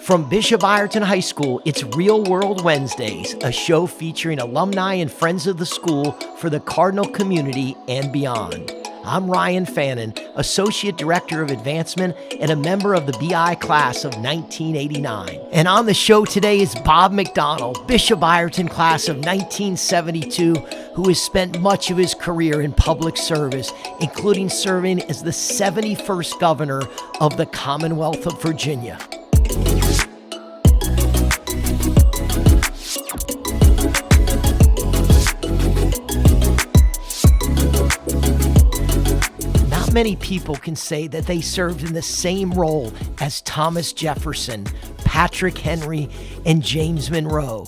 From Bishop Ireton High School, it's Real World Wednesdays, a show featuring alumni and friends of the school for the Cardinal community and beyond. I'm Ryan Fannin, Associate Director of Advancement and a member of the BI Class of 1989. And on the show today is Bob McDonnell, Bishop Ireton Class of 1972, who has spent much of his career in public service, including serving as the 71st Governor of the Commonwealth of Virginia. Not many people can say that they served in the same role as Thomas Jefferson, Patrick Henry, and James Monroe,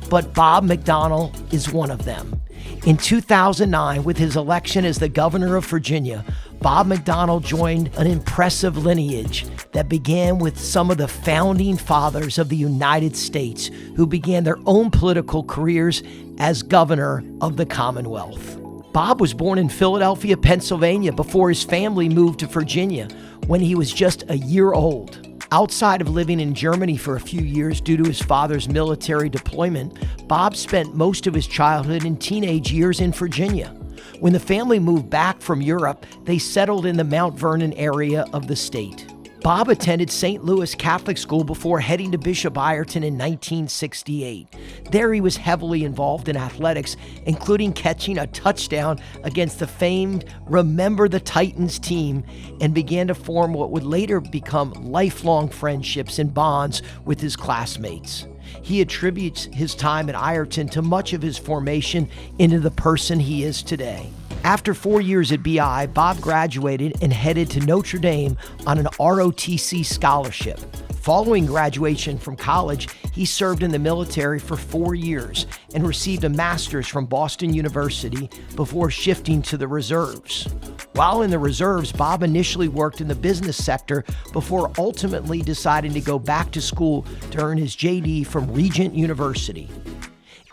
but Bob McDonnell is one of them. In 2009, with his election as the Governor of Virginia, Bob McDonnell joined an impressive lineage that began with some of the founding fathers of the United States who began their own political careers as Governor of the Commonwealth. Bob was born in Philadelphia, Pennsylvania, before his family moved to Virginia when he was just a year old. Outside of living in Germany for a few years due to his father's military deployment, Bob spent most of his childhood and teenage years in Virginia. When the family moved back from Europe, they settled in the Mount Vernon area of the state. Bob attended St. Louis Catholic School before heading to Bishop Ireton in 1968. There he was heavily involved in athletics, including catching a touchdown against the famed Remember the Titans team, and began to form what would later become lifelong friendships and bonds with his classmates. He attributes his time at Ireton to much of his formation into the person he is today. After 4 years at BI, Bob graduated and headed to Notre Dame on an ROTC scholarship. Following graduation from college, he served in the military for 4 years and received a master's from Boston University before shifting to the reserves. While in the reserves, Bob initially worked in the business sector before ultimately deciding to go back to school to earn his JD from Regent University.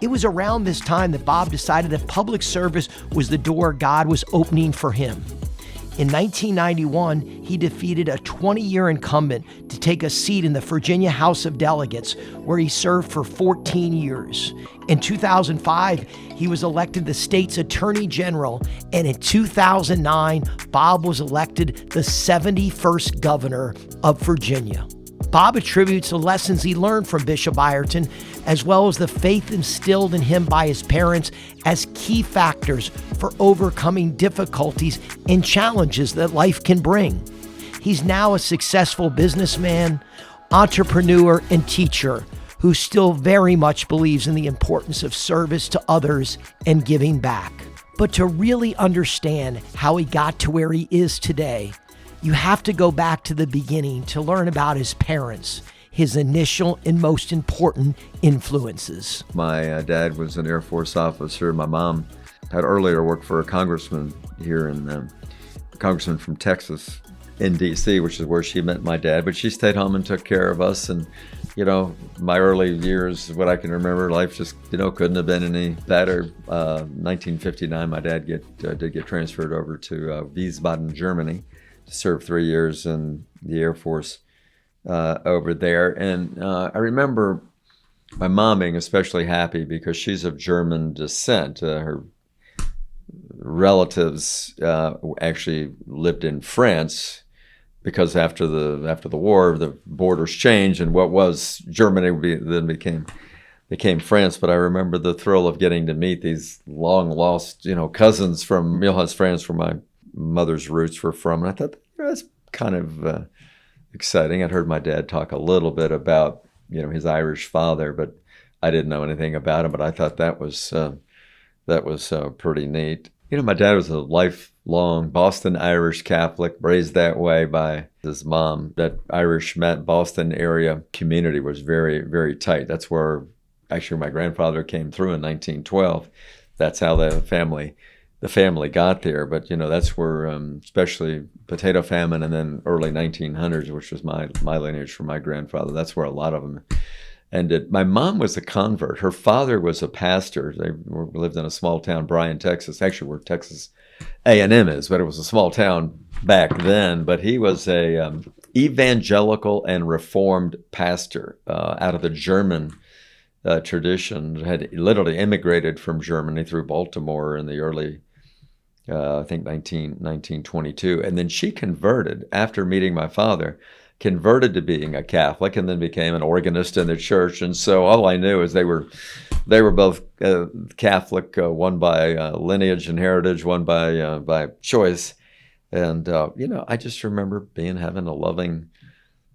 It was around this time that Bob decided that public service was the door God was opening for him. In 1991, he defeated a 20-year incumbent to take a seat in the Virginia House of Delegates, where he served for 14 years. In 2005, he was elected the state's Attorney General, and in 2009, Bob was elected the 71st Governor of Virginia. Bob attributes the lessons he learned from Bishop Ireton, as well as the faith instilled in him by his parents, as key factors for overcoming difficulties and challenges that life can bring. He's now a successful businessman, entrepreneur, and teacher who still very much believes in the importance of service to others and giving back. But to really understand how he got to where he is today, you have to go back to the beginning to learn about his parents, his initial and most important influences. My dad was an Air Force officer. My mom had earlier worked for a congressman here a congressman from Texas in D.C., which is where she met my dad. But she stayed home and took care of us. And, my early years, what I can remember, life just, couldn't have been any better. 1959, my dad did get transferred over to Wiesbaden, Germany, to serve 3 years in the Air Force over there. And I remember my mom being especially happy because she's of German descent. Her relatives actually lived in France because after the war, the borders changed, and what was Germany then became France. But I remember the thrill of getting to meet these long lost, cousins from Milhouse, France, where my mother's roots were from. And I thought, that's kind of exciting. I'd heard my dad talk a little bit about, his Irish father, but I didn't know anything about him. But I thought that was pretty neat. My dad was a lifelong Boston Irish Catholic, raised that way by his mom. That Irish Boston area community was very, very tight. That's where actually my grandfather came through in 1912. That's how the family got there. But that's where especially potato famine and then early 1900s, which was my lineage from my grandfather, that's where a lot of them ended. My mom was a convert. Her father was a pastor. They lived in a small town, Bryan, Texas, actually where Texas A&M is, but it was a small town back then. But he was a evangelical and Reformed pastor out of the German tradition, had literally immigrated from Germany through Baltimore in the early, I think 1922. And then she converted after meeting my father, converted to being a Catholic, and then became an organist in the church. And so all I knew is they were both Catholic, one by lineage and heritage, one by choice. And I just remember having a loving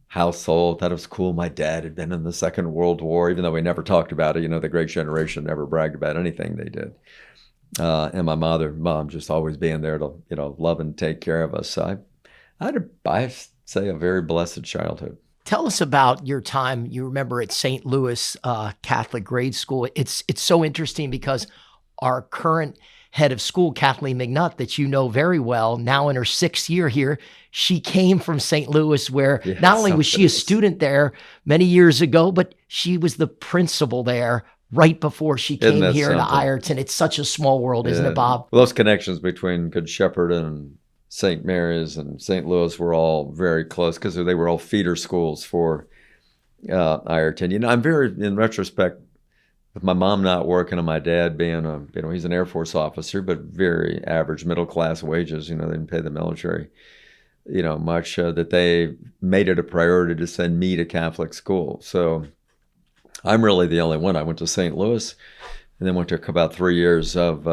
household. Thought it was cool. My dad had been in the Second World War, even though we never talked about it. The Great Generation never bragged about anything they did. And my mom just always being there to love and take care of us. So I say a very blessed childhood. Tell us about your time you remember at St. Louis Catholic Grade School. It's so interesting because our current head of school, Kathleen McNutt, that you know very well, now in her 6th year here, she came from St. Louis, where not only was she a student there many years ago, but she was the principal there right before she came here to Ireton. It's such a small world, isn't it, Bob? Well, those connections between Good Shepherd and St. Mary's and St. Louis were all very close because they were all feeder schools for Ireton. I'm very, in retrospect, with my mom not working and my dad being he's an Air Force officer, but very average middle class wages. They didn't pay the military, much, that they made it a priority to send me to Catholic school. So I'm really the only one. I went to St. Louis and then went to about 3 years of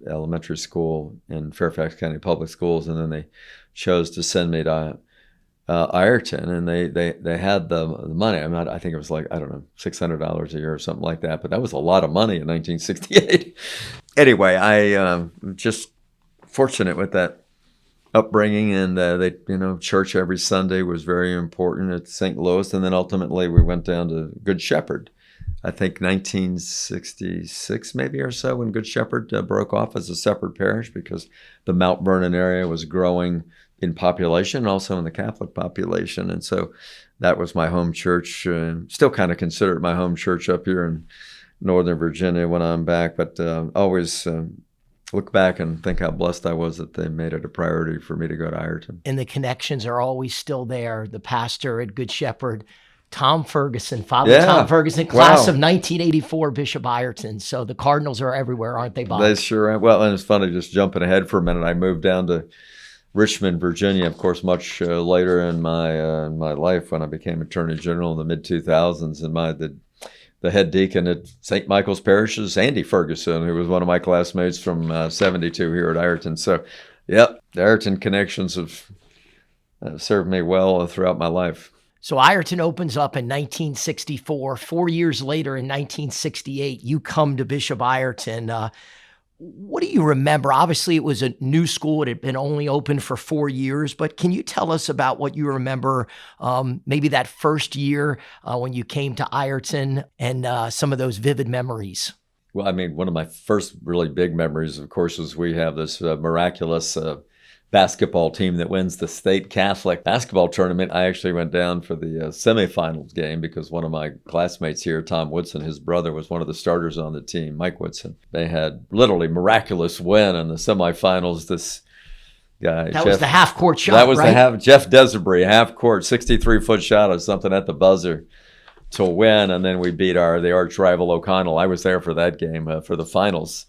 elementary school in Fairfax County Public Schools. And then they chose to send me to Ireton, and they had the money. I think it was like, I don't know, $600 a year or something like that, but that was a lot of money in 1968. Anyway, I just fortunate with that upbringing, and church every Sunday was very important at St. Louis, and then ultimately we went down to Good Shepherd. I think 1966 maybe or so, when Good Shepherd broke off as a separate parish because the Mount Vernon area was growing in population, and also in the Catholic population. And so that was my home church. Still kind of consider it my home church up here in Northern Virginia when I'm back, but always look back and think how blessed I was that they made it a priority for me to go to Ireton. And the connections are always still there. The pastor at Good Shepherd, Tom Ferguson, Father Tom Ferguson, class of 1984, Bishop Ireton. So the Cardinals are everywhere, aren't they, Bob? They sure are. Well, and it's funny, just jumping ahead for a minute, I moved down to Richmond, Virginia, of course, much later in my life, when I became Attorney General in the mid-2000s, and the head deacon at St. Michael's Parish is Andy Ferguson, who was one of my classmates from 72 here at Ireton. So, the Ireton connections have served me well throughout my life. So Ireton opens up in 1964. 4 years later, in 1968, you come to Bishop Ireton. What do you remember? Obviously, it was a new school. It had been only open for 4 years, but can you tell us about what you remember, maybe that first year when you came to Ireton, and some of those vivid memories? Well, one of my first really big memories, of course, is we have this miraculous basketball team that wins the state Catholic basketball tournament. I actually went down for the semifinals game because one of my classmates here, Tom Woodson, his brother, was one of the starters on the team, Mike Woodson. They had literally miraculous win in the semifinals. This guy, that was the half-court shot, that was right? Jeff Desabry, half-court, 63-foot shot or something at the buzzer to win, and then we beat the arch rival O'Connell. I was there for that game for the finals.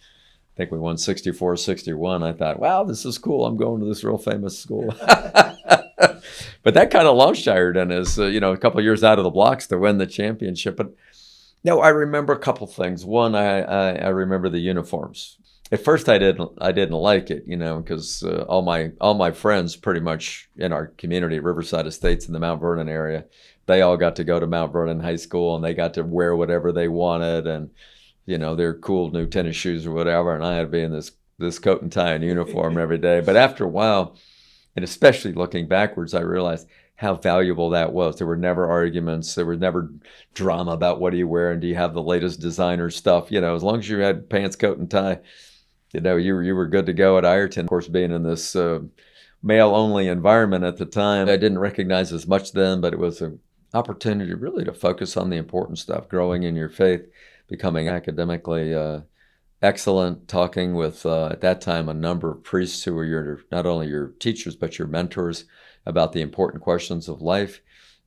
I think we won 64-61. I thought, wow, this is cool. I'm going to this real famous school. But that kind of launched Ireton as, a couple of years out of the blocks to win the championship. But no, I remember a couple things. One, I remember the uniforms. At first, I didn't like it, because all my friends pretty much in our community at Riverside Estates in the Mount Vernon area, they all got to go to Mount Vernon High School, and they got to wear whatever they wanted, and their cool new tennis shoes or whatever, and I had to be in this coat and tie and uniform every day. But after a while, and especially looking backwards, I realized how valuable that was. There were never arguments. There was never drama about what do you wear and do you have the latest designer stuff. As long as you had pants, coat, and tie, you were good to go at Ireton. Of course, being in this male-only environment at the time, I didn't recognize as much then, but it was an opportunity really to focus on the important stuff, growing in your faith, becoming academically excellent, talking with, at that time, a number of priests who were not only your teachers, but your mentors, about the important questions of life.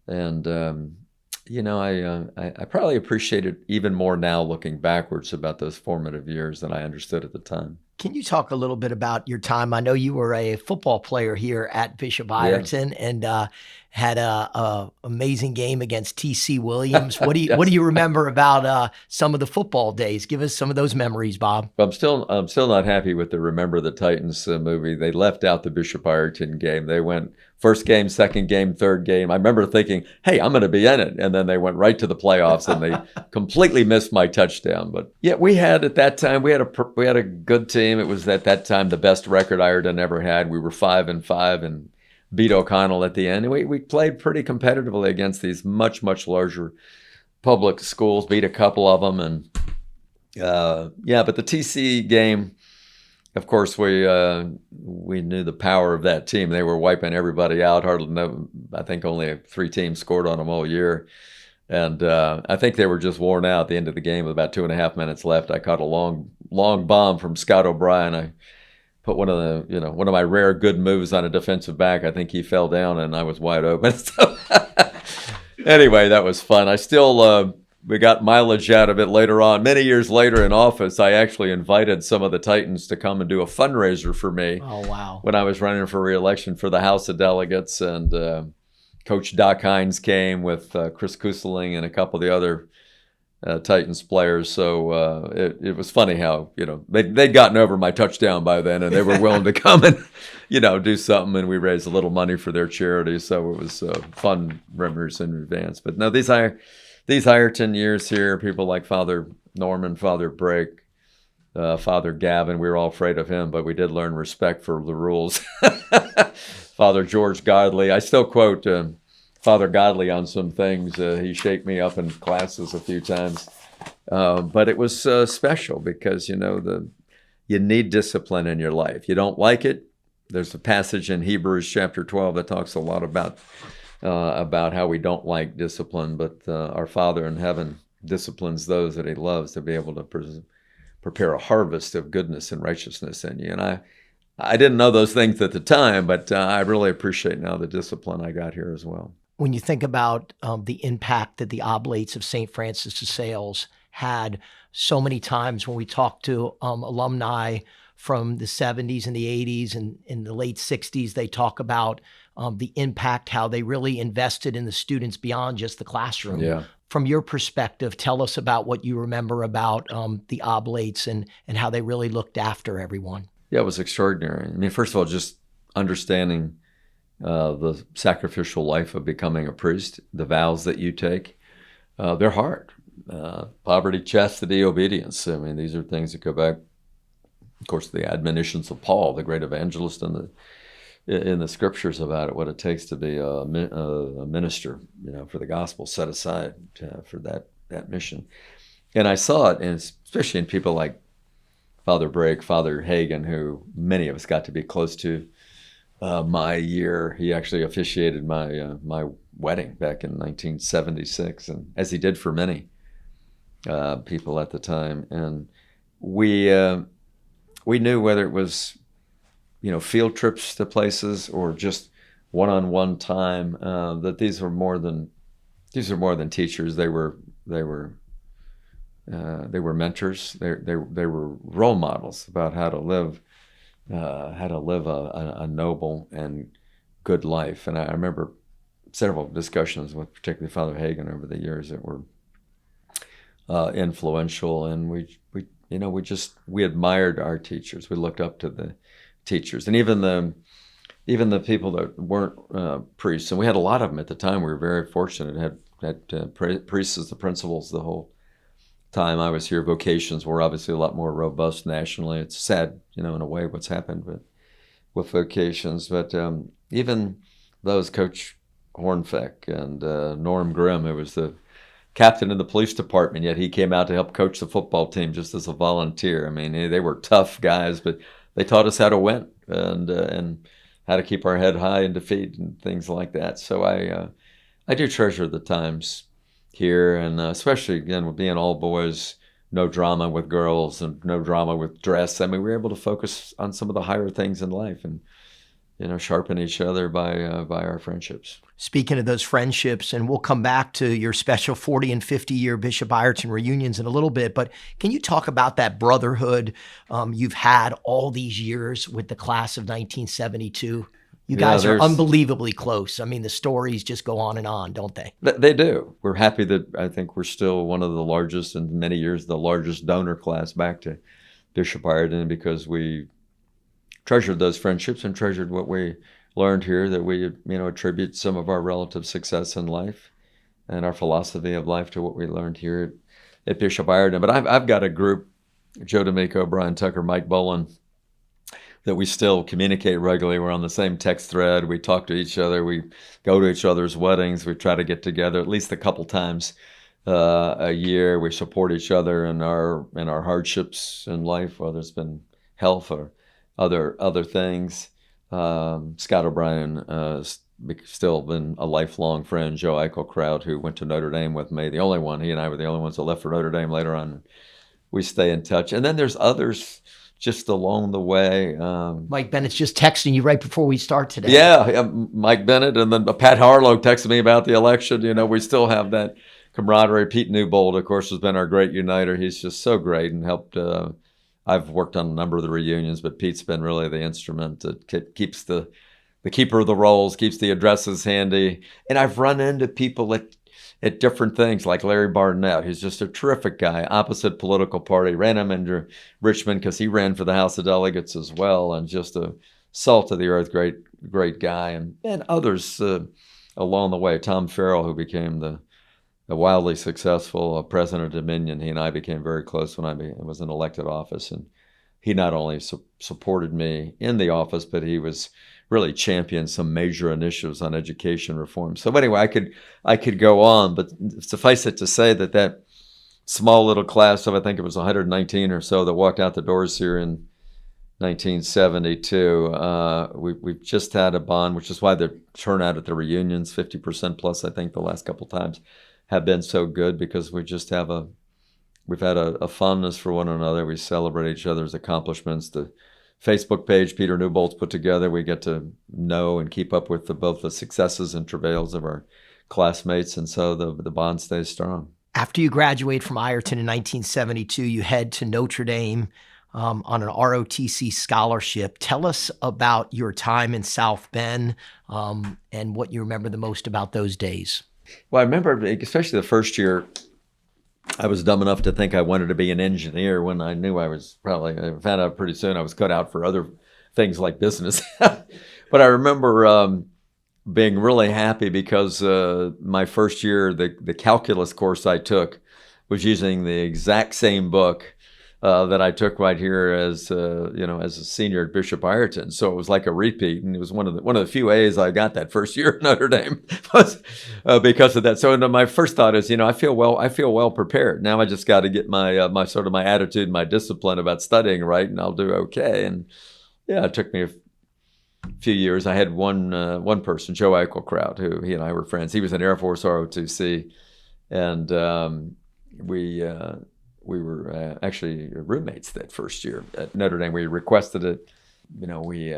And, I probably appreciate it even more now looking backwards about those formative years than I understood at the time. Can you talk a little bit about your time? I know you were a football player here at Bishop Ireton and had a amazing game against T.C. Williams. What do you Yes. what do you remember about some of the football days? Give us some of those memories, Bob. I'm still not happy with the Remember the Titans movie. They left out the Bishop Ireton game. They went first game, second game, third game. I remember thinking, hey, I'm going to be in it. And then they went right to the playoffs and they completely missed my touchdown. But yeah, we had at that time, we had a good team. It was at that time the best record Ireton ever had. We were 5-5 and beat O'Connell at the end. And we played pretty competitively against these much, much larger public schools, beat a couple of them. And but the TC game, of course, we knew the power of that team. They were wiping everybody out. I think only 3 teams scored on them all year. And I think they were just worn out at the end of the game with about 2.5 minutes left. I caught a long bomb from Scott O'Brien. I put one of my rare good moves on a defensive back. I think he fell down and I was wide open. So anyway, that was fun. I still we got mileage out of it later on. Many years later in office, I actually invited some of the Titans to come and do a fundraiser for me. Oh, wow. When I was running for re-election for the House of Delegates. And Coach Doc Hines came with Chris Kuseling and a couple of the other Titans players. So it was funny how, they'd gotten over my touchdown by then and they were willing to come and, do something. And we raised a little money for their charity. So it was fun memories in advance. But no, these Ireton years here, people like Father Norman, Father Brake, Father Gavin, we were all afraid of him, but we did learn respect for the rules. Father George Godley, I still quote Father Godley on some things. He shaped me up in classes a few times. But it was special because, you need discipline in your life. You don't like it. There's a passage in Hebrews chapter 12 that talks a lot about how we don't like discipline, but our Father in heaven disciplines those that he loves to be able to prepare a harvest of goodness and righteousness in you. And I didn't know those things at the time, but I really appreciate now the discipline I got here as well. When you think about the impact that the Oblates of St. Francis de Sales had, so many times when we talk to alumni from the 70s and the 80s and in the late 60s, they talk about the impact, how they really invested in the students beyond just the classroom. Yeah. From your perspective, tell us about what you remember about the Oblates and how they really looked after everyone. Yeah, it was extraordinary. I mean, first of all, just understanding the sacrificial life of becoming a priest, the vows that you take, they're hard. Poverty, chastity, obedience. I mean, these are things that go back, of course, to the admonitions of Paul, the great evangelist in the scriptures about it, what it takes to be a minister, for the gospel, set aside for that mission. And I saw it, and especially in people like Father Brake, Father Hagen, who many of us got to be close to. My year, he actually officiated my wedding back in 1976, and as he did for many people at the time. And we knew whether it was field trips to places or just one-on-one time, that these were more than teachers. They were mentors. They were role models about how to live a noble and good life. And I remember several discussions with particularly Father Hagen over the years that were influential, and we admired our teachers. We looked up to the teachers, and even the people that weren't priests, and we had a lot of them at the time. We were very fortunate. Had priests as the principals the whole time I was here. Vocations were obviously a lot more robust nationally. It's sad, in a way, what's happened with vocations. But even those, Coach Hornfeck and Norm Grimm, who was the captain of the police department, yet he came out to help coach the football team just as a volunteer. I mean, they were tough guys, but they taught us how to win and how to keep our head high in defeat and things like that. So I do treasure the times here, and especially, again, with being all boys, no drama with girls and no drama with dress. I mean, we were able to focus on some of the higher things in life and sharpen each other by our friendships. Speaking of those friendships, and we'll come back to your special 40 and 50-year Bishop Ireton reunions in a little bit, but can you talk about that brotherhood you've had all these years with the class of 1972? You guys are unbelievably close. I mean, the stories just go on and on, don't they? They do. We're happy that I think we're still one of the largest, in many years, the largest donor class back to Bishop Ireton, because we treasured those friendships and treasured what we learned here, that we attribute some of our relative success in life and our philosophy of life to what we learned here at Bishop Ireton. But I've got a group, Joe D'Amico, Brian Tucker, Mike Boland, that we still communicate regularly. We're on the same text thread. We talk to each other. We go to each other's weddings. We try to get together at least a couple times a year. We support each other in our hardships in life, whether it's been health or other things. Scott O'Brien, still been a lifelong friend. Joe Eichelkraut, who went to Notre Dame with me, the only one. He and I were the only ones that left for Notre Dame later on. We stay in touch. And then there's others just along the way. Mike Bennett's just texting you right before we start today. Yeah, Mike Bennett. And then Pat Harlow texted me about the election. We still have that camaraderie. Pete Newbold, of course, has been our great uniter. He's just so great and helped. I've worked on a number of the reunions, but Pete's been really the instrument that keeps the keeper of the rolls, keeps the addresses handy. And I've run into people at different things, like Larry Barnett, who's just a terrific guy, opposite political party. Ran him into Richmond because he ran for the House of Delegates as well, and just a salt of the earth, great guy. And others along the way. Tom Farrell, who became the wildly successful president of Dominion. He and I became very close when I was in elected office, and he not only supported me in the office, but he was really championed some major initiatives on education reform. So anyway, I could go on, but suffice it to say that small little class of, I think it was 119 or so, that walked out the doors here in 1972. We've just had a bond, which is why the turnout at the reunions, 50% plus, I think, the last couple times, have been so good, because we just we've had a fondness for one another. We celebrate each other's accomplishments. The Facebook page Peter Newbolt's put together, we get to know and keep up with both the successes and travails of our classmates, and so the bond stays strong. After you graduate from Ireton in 1972, you head to Notre Dame on an ROTC scholarship. Tell us about your time in South Bend and what you remember the most about those days. Well, I remember, especially the first year, I was dumb enough to think I wanted to be an engineer when I knew I found out pretty soon I was cut out for other things like business. But I remember being really happy because my first year, the calculus course I took was using the exact same book that I took right here as as a senior at Bishop Ireton. So it was like a repeat, and it was one of the few A's I got that first year at Notre Dame was because of that. So my first thought is, I feel well prepared. Now I just got to get my my attitude, my discipline about studying right, and I'll do okay. And yeah, it took me a few years. I had one person, Joe Eichelkraut, who he and I were friends. He was in Air Force ROTC, and we were actually roommates that first year at Notre Dame. We requested it. We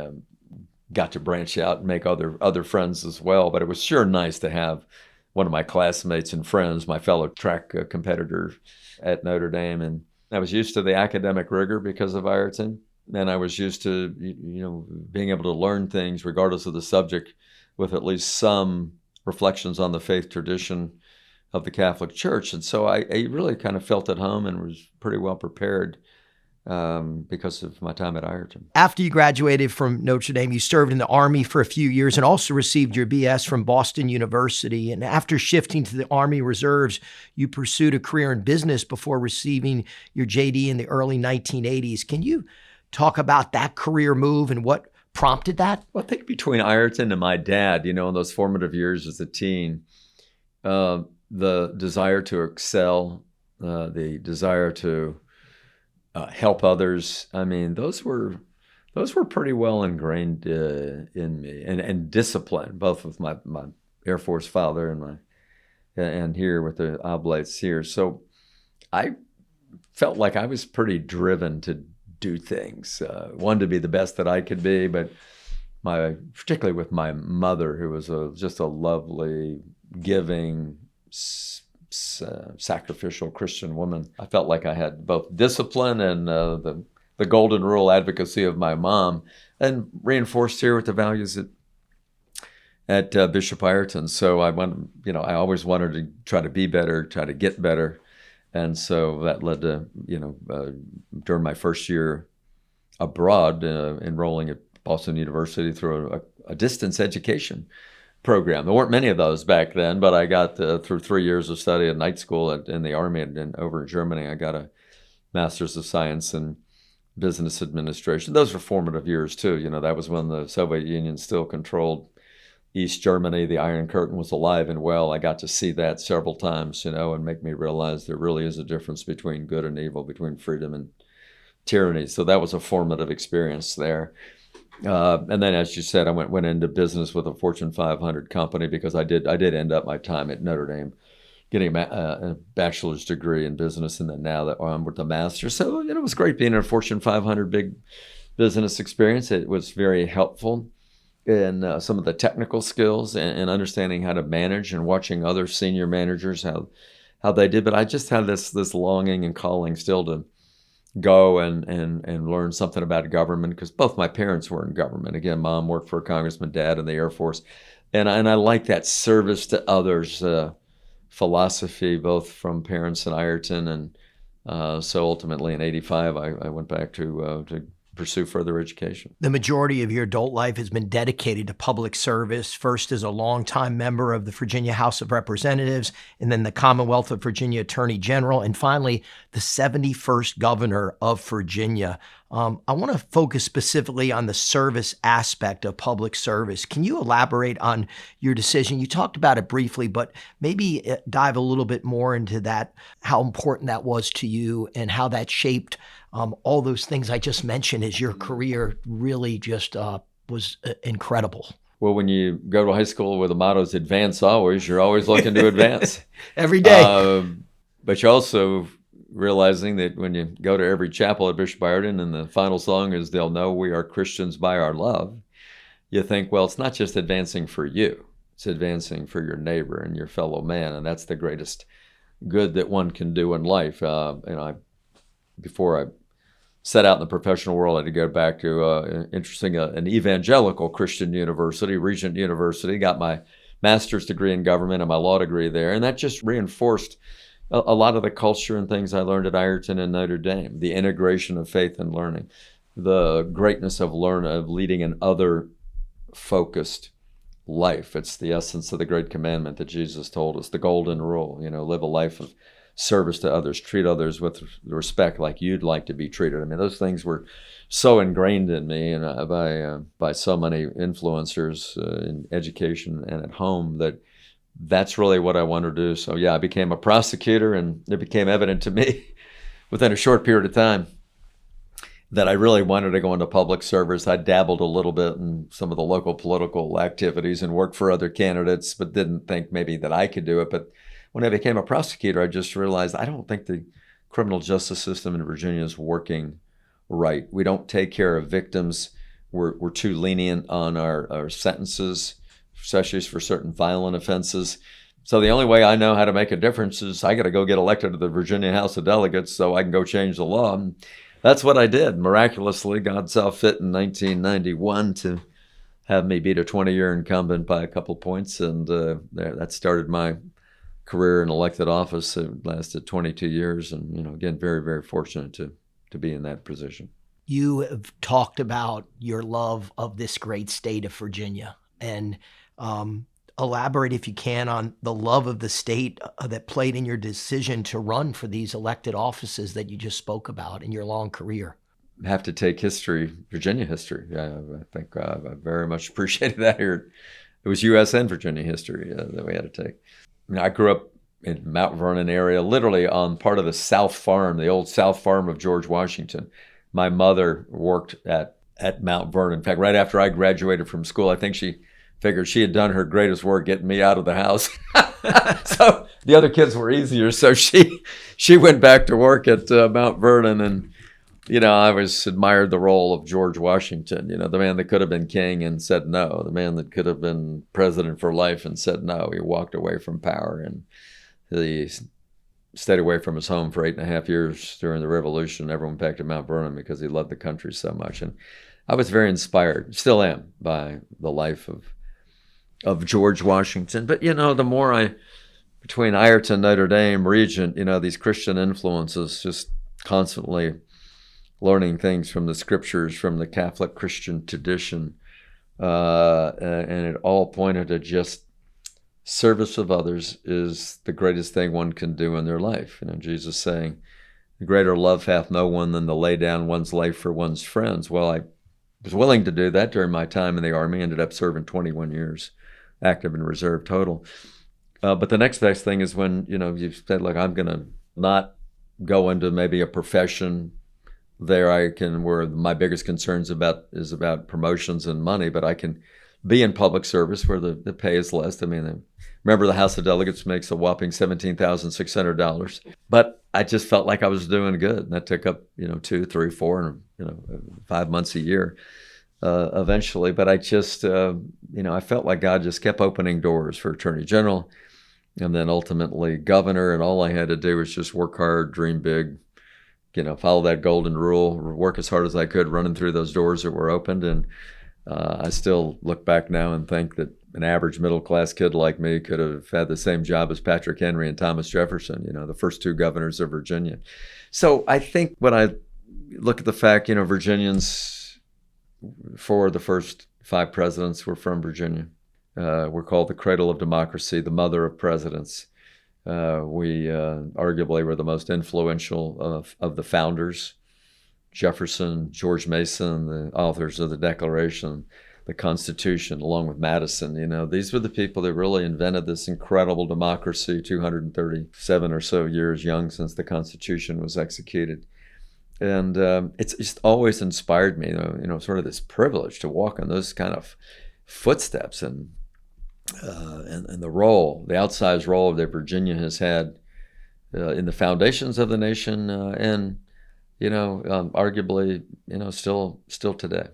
got to branch out and make other friends as well. But it was sure nice to have one of my classmates and friends, my fellow track competitor at Notre Dame. And I was used to the academic rigor because of Ireton. And I was used to, being able to learn things regardless of the subject with at least some reflections on the faith tradition of the Catholic Church. And so I really kind of felt at home and was pretty well prepared because of my time at Ireton. After you graduated from Notre Dame, you served in the Army for a few years and also received your BS from Boston University. And after shifting to the Army Reserves, you pursued a career in business before receiving your JD in the early 1980s. Can you talk about that career move and what prompted that? Well, I think between Ireton and my dad, in those formative years as a teen, the desire to excel, the desire to help others. I mean, those were pretty well ingrained in me, and discipline, both with my Air Force father and here with the Oblates here. So I felt like I was pretty driven to do things. Wanted to be the best that I could be, but particularly with my mother, who was just a lovely, giving, sacrificial Christian woman. I felt like I had both discipline and the golden rule advocacy of my mom, and reinforced here with the values at Bishop Ireton. So I always wanted to try to be better, try to get better. And so that led to, during my first year abroad, enrolling at Boston University through a distance education program. There weren't many of those back then, but I got through 3 years of study at night school in the Army and over in Germany. I got a Master's of Science in Business Administration. Those were formative years too. That was when the Soviet Union still controlled East Germany. The Iron Curtain was alive and well. I got to see that several times, and make me realize there really is a difference between good and evil, between freedom and tyranny. So that was a formative experience there. And then, as you said, I went into business with a Fortune 500 company because I did end up my time at Notre Dame getting a bachelor's degree in business, and then now that I'm with the master's. So it was great being in a Fortune 500 big business experience. It was very helpful in some of the technical skills and understanding how to manage and watching other senior managers how they did. But I just had this longing and calling still to go and learn something about government, because both my parents were in government. Again, Mom worked for a congressman, Dad in the Air Force, and I like that service to others philosophy, both from parents in Ireton, and so ultimately in '85 I went back to pursue further education. The majority of your adult life has been dedicated to public service, first as a longtime member of the Virginia House of Representatives, and then the Commonwealth of Virginia Attorney General, and finally the 71st Governor of Virginia. I want to focus specifically on the service aspect of public service. Can you elaborate on your decision? You talked about it briefly, but maybe dive a little bit more into that, how important that was to you and how that shaped all those things I just mentioned as your career really just was incredible. Well, when you go to high school where the motto is advance always, you're always looking to advance. Every day. But you're also realizing that when you go to every chapel at Bishop Ireton and the final song is "They'll know we are Christians by our love," you think, well, it's not just advancing for you. It's advancing for your neighbor and your fellow man, and that's the greatest good that one can do in life. Before I set out in the professional world, I had to go back to an evangelical Christian university, Regent University, got my master's degree in government and my law degree there. And that just reinforced a lot of the culture and things I learned at Ireton and Notre Dame, the integration of faith and learning, the greatness of leading an other-focused life. It's the essence of the great commandment that Jesus told us, the golden rule, live a life of service to others, treat others with respect like you'd like to be treated. I mean, those things were so ingrained in me and by so many influencers in education and at home that's really what I wanted to do. So yeah, I became a prosecutor, and it became evident to me within a short period of time that I really wanted to go into public service. I dabbled a little bit in some of the local political activities and worked for other candidates, but didn't think maybe that I could do it. But when I became a prosecutor, I just realized I don't think the criminal justice system in Virginia is working right. We don't take care of victims. We're too lenient on our sentences, especially for certain violent offenses. So the only way I know how to make a difference is I got to go get elected to the Virginia House of Delegates so I can go change the law. And that's what I did. Miraculously, God saw fit in 1991 to have me beat a 20-year incumbent by a couple points, and that started my career in elected office. It lasted 22 years, and again, very, very fortunate to be in that position. You have talked about your love of this great state of Virginia, and elaborate, if you can, on the love of the state that played in your decision to run for these elected offices that you just spoke about in your long career. I have to take history, Virginia history. I think I very much appreciated that here. It was U.S. and Virginia history that we had to take. I grew up in Mount Vernon area, literally on part of the South Farm, the old South Farm of George Washington. My mother worked at Mount Vernon. In fact, right after I graduated from school, I think she figured she had done her greatest work getting me out of the house. So the other kids were easier. So she went back to work at Mount Vernon, and I always admired the role of George Washington, the man that could have been king and said no, the man that could have been president for life and said no. He walked away from power, and he stayed away from his home for 8.5 years during the Revolution. Everyone packed to Mount Vernon because he loved the country so much. And I was very inspired, still am, by the life of George Washington. But, the more between Ireton, Notre Dame, Regent, these Christian influences, just constantly learning things from the scriptures, from the Catholic Christian tradition, and it all pointed to just service of others is the greatest thing one can do in their life. Jesus saying, greater love hath no one than to lay down one's life for one's friends. Well, I was willing to do that during my time in the Army, ended up serving 21 years, active and reserve total. But the next best thing is when, you said, look, I'm going to not go into maybe a profession there where my biggest concerns is about promotions and money, but I can be in public service where the pay is less. Remember the House of Delegates makes a whopping $17,600, but I just felt like I was doing good. And that took up, 2, 3, 4, and 5 months a year eventually. But I just, I felt like God just kept opening doors for Attorney General and then ultimately governor. And all I had to do was just work hard, dream big, follow that golden rule, work as hard as I could running through those doors that were opened. And I still look back now and think that an average middle-class kid like me could have had the same job as Patrick Henry and Thomas Jefferson, the first 2 governors of Virginia. So I think when I look at the fact, Virginians, 4 of the first 5 presidents were from Virginia. We're called the cradle of democracy, the mother of presidents. We arguably were the most influential of the founders. Jefferson, George Mason, the authors of the Declaration, the Constitution, along with Madison. These were the people that really invented this incredible democracy, 237 or so years young since the Constitution was executed. And it's just always inspired me, sort of this privilege to walk in those kind of footsteps and the role, the outsized role that Virginia has had in the foundations of the nation and arguably, still today.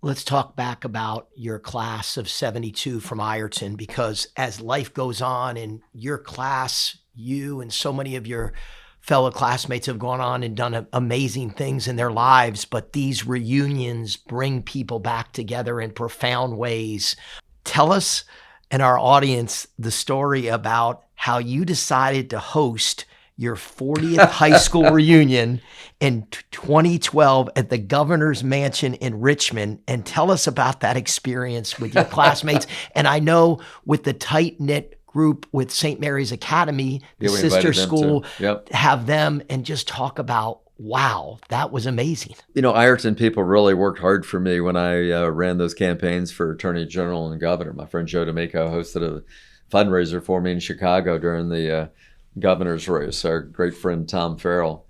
Let's talk back about your class of 72 from Ireton, because as life goes on in your class, you and so many of your fellow classmates have gone on and done amazing things in their lives, but these reunions bring people back together in profound ways. Tell us and our audience the story about how you decided to host your 40th high school reunion in 2012 at the Governor's Mansion in Richmond, and tell us about that experience with your classmates. And I know with the tight-knit group with St. Mary's Academy, the sister school, have them and just talk about, wow, that was amazing. Ireton people really worked hard for me when I ran those campaigns for Attorney General and Governor. My friend Joe D'Amico hosted a fundraiser for me in Chicago during the governor's race. Our great friend Tom Farrell,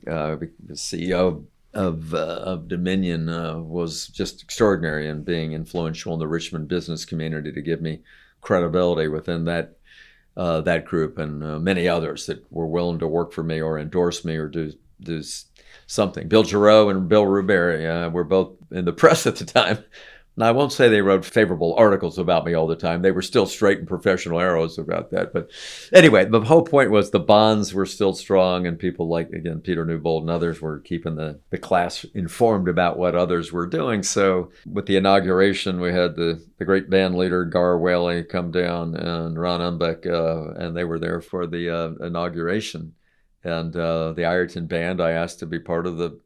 the CEO of Dominion, was just extraordinary in being influential in the Richmond business community to give me credibility within that group and many others that were willing to work for me or endorse me or do something. Bill Giroux and Bill Ruberry were both in the press at the time. Now, I won't say they wrote favorable articles about me all the time. They were still straight and professional arrows about that. But anyway, the whole point was the bonds were still strong, and people like, again, Peter Newbold and others were keeping the class informed about what others were doing. So with the inauguration, we had the great band leader, Gar Whaley, come down, and Ron Umbeck, and they were there for the inauguration. And the Ireton band, I asked to be part of the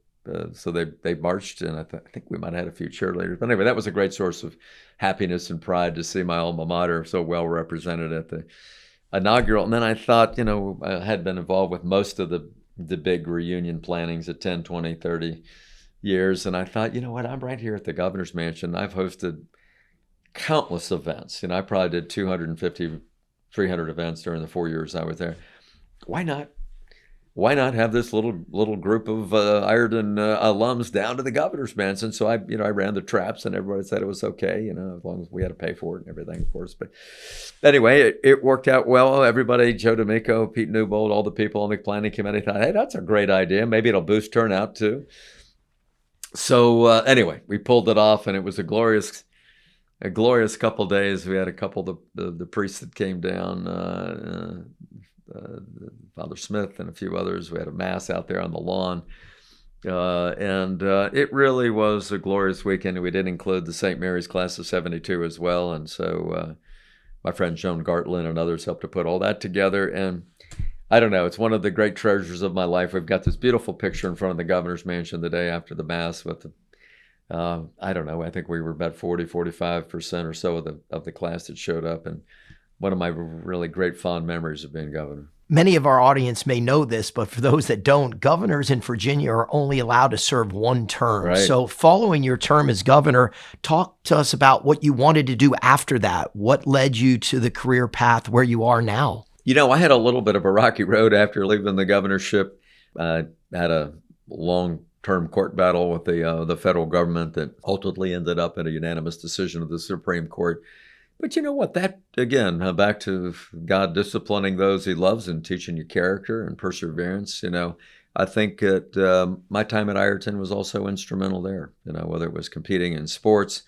so they marched, and I think we might have had a few cheerleaders. But anyway, that was a great source of happiness and pride to see my alma mater so well represented at the inaugural. And then I thought, I had been involved with most of the big reunion plannings at 10, 20, 30 years. And I thought, what, I'm right here at the Governor's Mansion. I've hosted countless events. I probably did 250, 300 events during the 4 years I was there. Why not have this little group of Ireton alums down to the Governor's Mansion? So I ran the traps, and everybody said it was okay, as long as we had to pay for it and everything, of course. But anyway, it worked out well. Everybody, Joe D'Amico, Pete Newbold, all the people on the planning committee thought, hey, that's a great idea. Maybe it'll boost turnout too. So anyway, we pulled it off, and it was a glorious couple of days. We had a couple of the priests that came down, Father Smith and a few others. We had a mass out there on the lawn. And it really was a glorious weekend. We did include the St. Mary's Class of 72 as well. And so my friend Joan Gartlin and others helped to put all that together. And I don't know, it's one of the great treasures of my life. We've got this beautiful picture in front of the governor's mansion the day after the Mass with the, I don't know, I think we were about 45% or so of the class that showed up. And one of my really great fond memories of being governor. Many of our audience may know this, but for those that don't, governors in Virginia are only allowed to serve one term. Right. So following your term as governor, talk to us about what you wanted to do after that. What led you to the career path where you are now? You know, I had a little bit of a rocky road after leaving the governorship. I had a long-term court battle with the federal government that ultimately ended up in a unanimous decision of the Supreme Court. But you know what? That, again, back to God disciplining those he loves and teaching you character and perseverance. You know, I think that my time at Ireton was also instrumental there, you know, whether it was competing in sports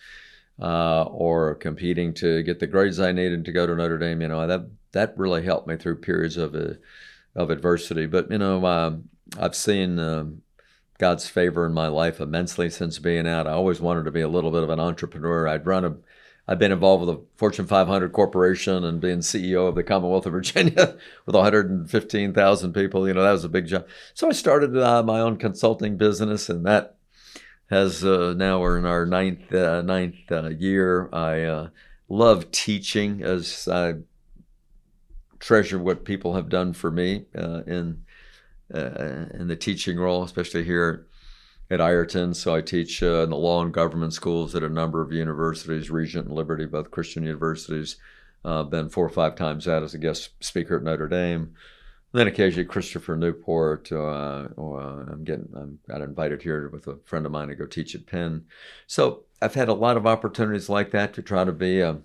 or competing to get the grades I needed to go to Notre Dame. You know, that really helped me through periods of adversity. But, you know, I've seen God's favor in my life immensely since being out. I always wanted to be a little bit of an entrepreneur. I've been involved with a Fortune 500 corporation and being CEO of the Commonwealth of Virginia with 115,000 people. You know, that was a big job. So I started my own consulting business, and that has now we're in our ninth year. I love teaching, as I treasure what people have done for me in the teaching role, especially here at Ireton. So I teach in the law and government schools at a number of universities, Regent and Liberty, both Christian universities. Been 4 or 5 times out as a guest speaker at Notre Dame. Then occasionally Christopher Newport. I got invited here with a friend of mine to go teach at Penn. So I've had a lot of opportunities like that to try to be a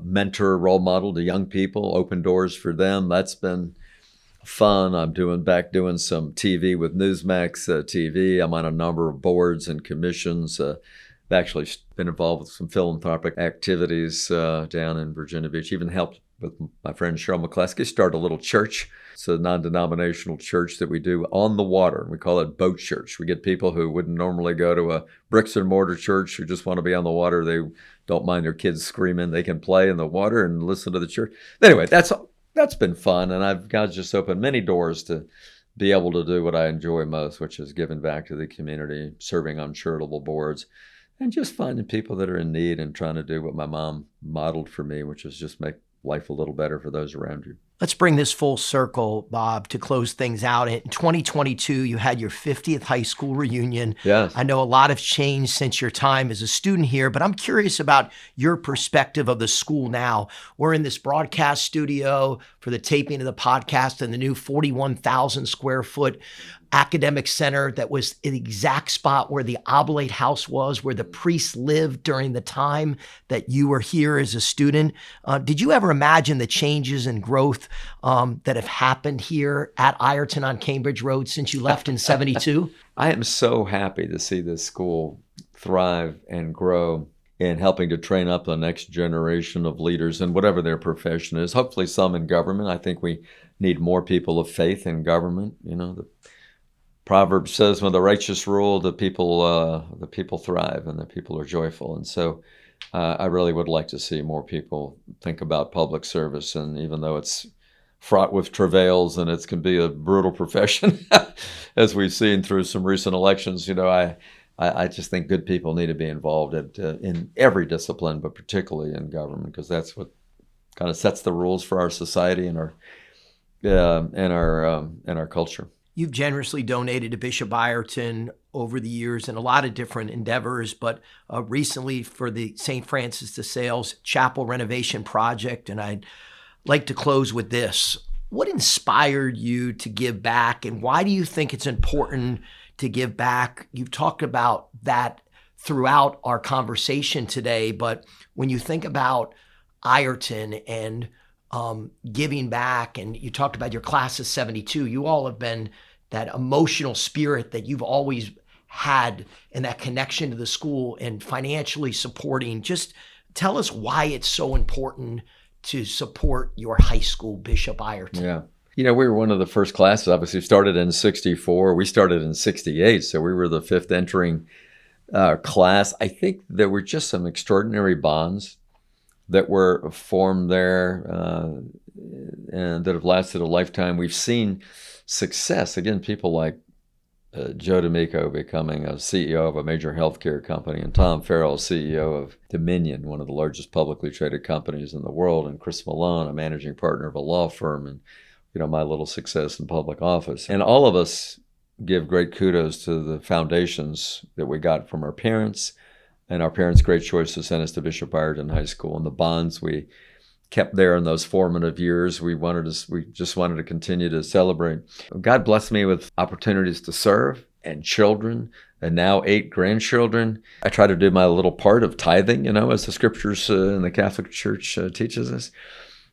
mentor, role model to young people, open doors for them. That's been fun. I'm doing some TV with Newsmax TV. I'm on a number of boards and commissions. I've actually been involved with some philanthropic activities down in Virginia Beach. Even helped with my friend Cheryl McCleskey start a little church. It's a non-denominational church that we do on the water. We call it Boat Church. We get people who wouldn't normally go to a bricks and mortar church who just want to be on the water. They don't mind their kids screaming. They can play in the water and listen to the church. Anyway, that's been fun, and God's just opened many doors to be able to do what I enjoy most, which is giving back to the community, serving on charitable boards, and just finding people that are in need and trying to do what my mom modeled for me, which is just make life a little better for those around you. Let's bring this full circle, Bob, to close things out. In 2022, you had your 50th high school reunion. Yes. I know a lot has changed since your time as a student here, but I'm curious about your perspective of the school now. We're in this broadcast studio for the taping of the podcast in the new 41,000 square foot academic center that was in the exact spot where the Oblate house was, where the priests lived during the time that you were here as a student. Did you ever imagine the changes and growth that have happened here at Ireton on Cambridge Road since you left in 72? I am so happy to see this school thrive and grow in helping to train up the next generation of leaders in whatever their profession is. Hopefully some in government. I think we need more people of faith in government. You know, the Proverb says, when the righteous rule, the people thrive and the people are joyful. And so I really would like to see more people think about public service. And even though it's fraught with travails and it can be a brutal profession, as we've seen through some recent elections, you know, I just think good people need to be involved in every discipline, but particularly in government, because that's what kind of sets the rules for our society and our culture. You've generously donated to Bishop Ireton over the years in a lot of different endeavors, but recently for the St. Francis de Sales Chapel renovation project. And I'd like to close with this. What inspired you to give back, and why do you think it's important to give back? You've talked about that throughout our conversation today, but when you think about Ireton and giving back, and you talked about your class of 72, you all have been that emotional spirit that you've always had and that connection to the school and financially supporting. Just tell us why it's so important to support your high school, Bishop Ireton. Yeah. We were one of the first classes. Obviously, started in 64. We started in 68, so we were the fifth entering class. I think there were just some extraordinary bonds that were formed there and that have lasted a lifetime. We've seen success. Again, people like Joe D'Amico becoming a CEO of a major healthcare company, and Tom Farrell, CEO of Dominion, one of the largest publicly traded companies in the world, and Chris Malone, a managing partner of a law firm, and my little success in public office. And all of us give great kudos to the foundations that we got from our parents, and our parents' great choice to send us to Bishop Ireton High School, and the bonds we kept there in those formative years. We just wanted to continue to celebrate. God blessed me with opportunities to serve and children, and now 8 grandchildren. I try to do my little part of tithing, as the scriptures in the Catholic Church teaches us,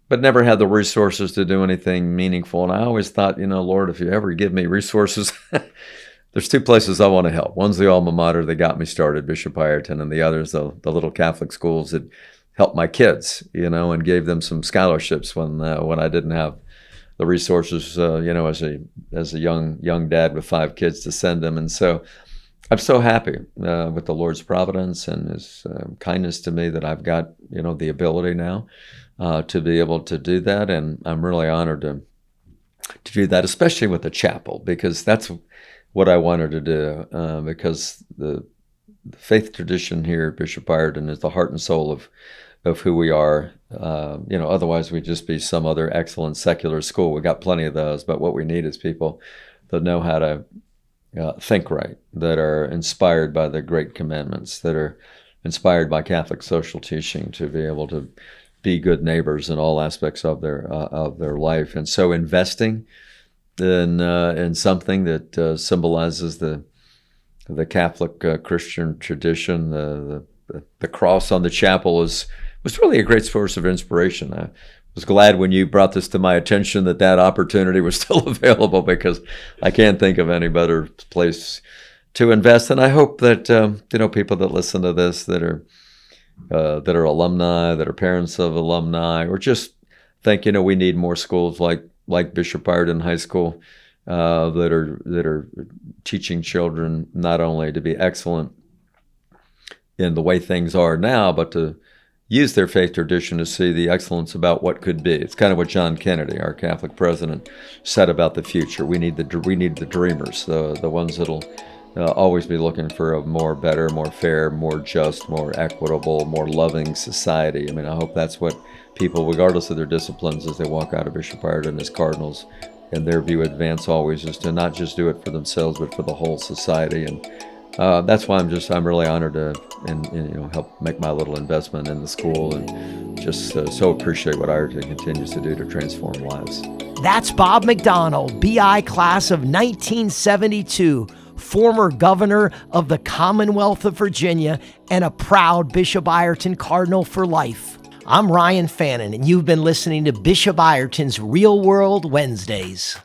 but never had the resources to do anything meaningful. And I always thought, Lord, if you ever give me resources, there's 2 places I want to help. One's the alma mater that got me started, Bishop Ireton, and the other's the little Catholic schools that helped my kids, and gave them some scholarships when I didn't have the resources, as a young dad with 5 kids to send them. And so I'm so happy with the Lord's providence and His kindness to me that I've got, the ability now to be able to do that. And I'm really honored to do that, especially with the chapel, because that's what I wanted to do, because the faith tradition here at Bishop Ireton is the heart and soul of who we are. Otherwise we'd just be some other excellent secular school. We got plenty of those, but what we need is people that know how to think right, that are inspired by the great commandments, that are inspired by Catholic social teaching to be able to be good neighbors in all aspects of their life. And so investing in something that symbolizes the Catholic Christian tradition, the cross on the chapel was really a great source of inspiration. I was glad when you brought this to my attention that opportunity was still available, because I can't think of any better place to invest. And I hope that people that listen to this that are alumni, that are parents of alumni, or just think we need more schools like Bishop Ireton High School that are teaching children not only to be excellent in the way things are now, but to use their faith tradition to see the excellence about what could be. It's kind of what John Kennedy, our Catholic president, said about the future. We need the dreamers, the ones that'll always be looking for a more better, more fair, more just, more equitable, more loving society. I mean, I hope that's what people, regardless of their disciplines, as they walk out of Bishop Ireton as cardinals, in their view, advance always is to not just do it for themselves, but for the whole society. And that's why I'm really honored to help make my little investment in the school, and just so appreciate what Ireton continues to do to transform lives. That's Bob McDonnell, BI class of 1972, former governor of the Commonwealth of Virginia and a proud Bishop Ireton Cardinal for life. I'm Ryan Fannin, and you've been listening to Bishop Ireton's Real World Wednesdays.